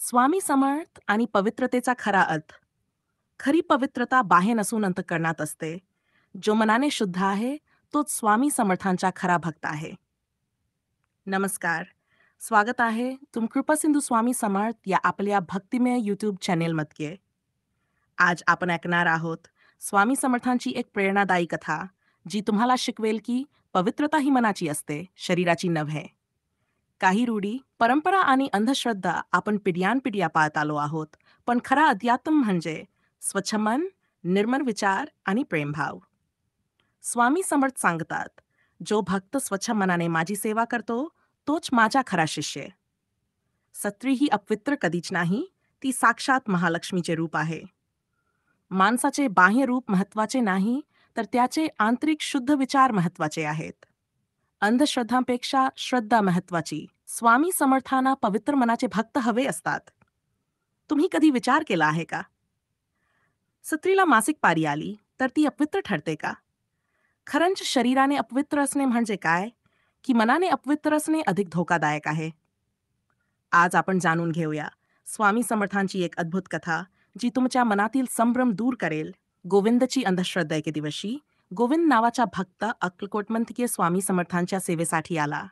स्वामी समर्थ आणि पवित्रतेचा खरा अर्थ. खरी पवित्रता बाह्य नसून अंतःकरणात असते. जो मनाने शुद्ध आहे तोच स्वामी समर्थांचा खरा भक्त आहे. नमस्कार. स्वागत आहे कृपा सिंधू स्वामी समर्थ या आपल्या भक्तिमय यूट्यूब चॅनेलमध्ये. आज आपण ऐकणार आहोत स्वामी समर्थांची एक प्रेरणादायी कथा, जी तुम्हाला शिकवेल की पवित्रता ही मनाची असते, शरीराची नव्हे. काही रूढी, परंपरा आणि अंधश्रद्धा आपण पिढ्यानपिढ्या पाळत आलो आहोत, पण खरा अध्यात्म म्हणजे स्वच्छ मन, निर्मळ विचार आणि प्रेमभाव. स्वामी समर्थ सांगतात, जो भक्त स्वच्छ मनाने माझी सेवा करतो तोच माझा खरा शिष्य. सत्री ही अपवित्र कधीच नाही, ती साक्षात महालक्ष्मीचे रूप आहे. माणसाचे बाह्य रूप महत्वाचे नाही, तर त्याचे आंतरिक शुद्ध विचार महत्वाचे आहेत. अंधश्रद्धांपेक्षा श्रद्धा महत्वाची. स्वामी समर्थांना पवित्र मनाचे भक्त हवे असतात. तुम्ही कधी विचार केला आहे का? स्त्रीला मासिक पाळी आली तर ती अपवित्र ठरते का? खरंच शरीराने अपवित्र असणे म्हणजे काय, की मनाने अपवित्र असणे अधिक धोकादायक आहे? आज आपण जाणून घेऊया स्वामी समर्थांची एक अद्भुत कथा, जी तुमच्या मनातील संभ्रम दूर करेल. गोविंदची अंधश्रद्धा. एके दिवशी गोविंद नावाचा भक्त अक्कलकोटमध्ये स्वामी समर्थांच्या सेवेसाठी आला.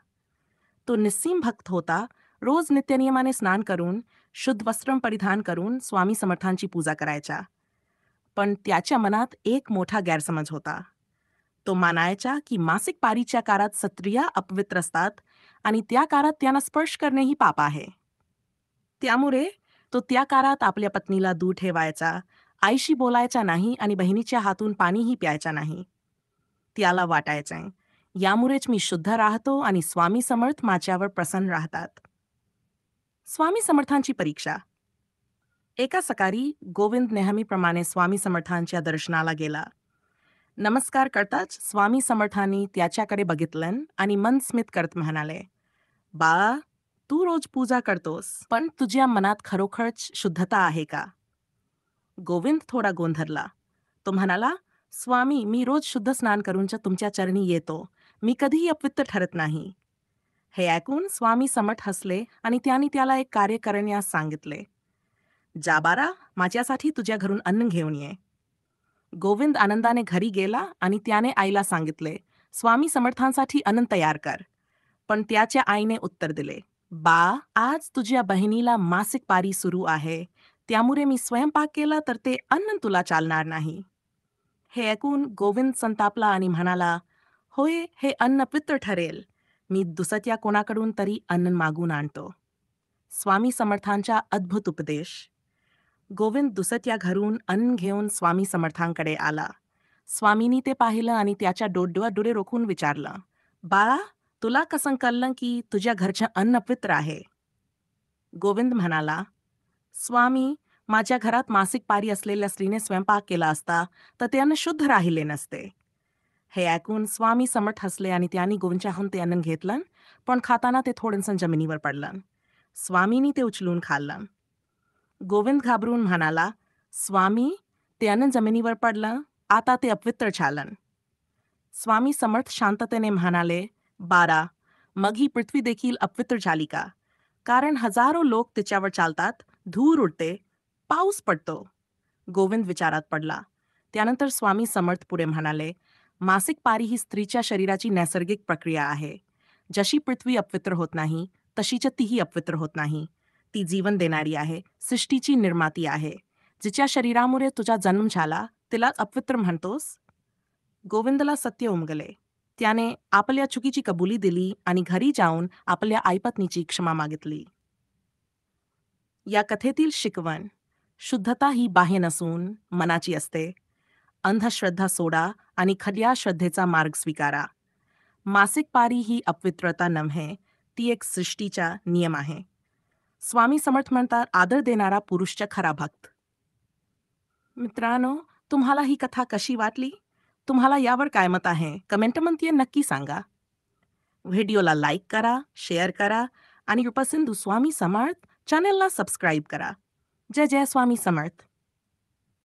तो निस्सीम भक्त होता. रोज नित्यनियमाने स्नान करून, शुद्ध वस्त्र परिधान करून स्वामी समर्थांची पूजा करायचा. पण त्याच्या मनात एक मोठा गैरसमज होता. तो मानायचा की मासिक पाळीच्या काळात स्त्रिया अपवित्र असतात आणि त्या काळात त्यांना स्पर्श करणे ही पाप आहे. त्यामुळे तो त्या काळात आपल्या पत्नीला दूर ठेवायचा, आईशी बोलायचा नाही आणि बहिणीच्या हातून पाणीही प्यायचा नाही. त्याला वाटायचं, यामुळेच मी शुद्ध राहतो आणि स्वामी समर्थ माझ्यावर प्रसन्न राहतात. स्वामी समर्थांची परीक्षा. एका सकाळी गोविंद नेहमीप्रमाणे स्वामी समर्थांच्या दर्शनाला गेला. नमस्कार करताच स्वामी समर्थांनी त्याच्याकडे बघितलं आणि मन स्मित करत म्हणाले, बाळा, तू रोज पूजा करतोस, पण तुझ्या मनात खरोखरच शुद्धता आहे का? गोविंद थोडा गोंधळला. तो म्हणाला, स्वामी, मी रोज शुद्ध स्नान करूनच तुमच्या चरणी येतो. मी कधीही अपवित्र ठरत नाही. हे ऐकून स्वामी समर्थ हसले आणि त्यांनी त्याला एक कार्य करण्यास सांगितले. जा बाळा, माझ्यासाठी तुझ्या घरून अन्न घेऊन ये. गोविंद आनंदाने घरी गेला आणि त्याने आईला सांगितले, स्वामी समर्थांसाठी अन्न तयार कर. पण त्याच्या आईने उत्तर दिले, बा, आज तुझ्या बहिणीला मासिक पाळी सुरू आहे, त्यामुळे मी स्वयंपाक केला तर ते अन्न तुला चालणार नाही. हे ऐकून गोविंद संतापला आणि म्हणाला, होय, हे अन्न पवित्र ठरेल. मी दुसऱ्या कोणाकडून तरी अन्न मागून आणतो. स्वामी समर्थांचा अद्भुत उपदेश. गोविंद दुसऱ्या घरून अन्न घेऊन स्वामी समर्थांकडे आला. स्वामींनी ते पाहिलं आणि त्याच्या डोळ्यात डोळे रोखून विचारलं, बाळा, तुला कसं कळलं की तुझ्या घरचं अन्न अपवित्र आहे? गोविंद म्हणाला, स्वामी, माझ्या घरात मासिक पाळी असलेल्या स्त्रीने स्वयंपाक केला असता तर ते अन्न शुद्ध राहिले नसते. हे ऐकून स्वामी समर्थ हसले आणि त्यांनी गोविंदच्याहून ते अन्न घेतलं, पण खाताना ते थोडंसं जमिनीवर पडलं. स्वामींनी ते उचलून खाल्लं. गोविंद घाबरून म्हणाला, स्वामी, ते अन्न जमिनीवर पडलं, आता ते अपवित्र झालं. स्वामी समर्थ शांततेने म्हणाले, बाळा, मग ही पृथ्वी देखील अपवित्र झाली का? कारण हजारो लोक तिच्यावर चालतात, धूर उडते, पाऊस पडतो. गोविंद विचारात पडला. त्यानंतर स्वामी समर्थ पुढे म्हणाले, मासिक पाळी ही स्त्रीच्या शरीराची नैसर्गिक प्रक्रिया आहे. जशी पृथ्वी अपवित्र होत नाही, तशीच तीही अपवित्र होत नाही. ती जीवन देणारी आहे, सृष्टीची निर्माती आहे. जिच्या शरीरामुळे तुझा जन्म झाला, तिलाच अपवित्र म्हणतोस? गोविंदला सत्य उमगले. त्याने आपल्या चुकीची कबुली दिली आणि घरी जाऊन आपल्या आईपत्नीची क्षमा मागितली. या कथेतील शिकवण. शुद्धता ही बाह्य नसून मनाची असते. अंधश्रद्धा सोडा आणि खऱ्या श्रद्धेचा मार्ग स्वीकारा. मासिक पाळी ही अपवित्रता नव्हे, ती एक सृष्टीचा नियम आहे. स्वामी समर्थ म्हणतात, आदर देणारा पुरुषचा खरा भक्त. मित्रांनो, तुम्हाला ही कथा कशी वाटली? तुम्हाला यावर काय मत आहे? कमेंटमध्ये नक्की सांगा. व्हिडिओला लाईक करा, शेअर करा आणि कृपा सिंधू स्वामी समर्थ चॅनेलला सबस्क्राईब करा. जय जय स्वामी समर्थ.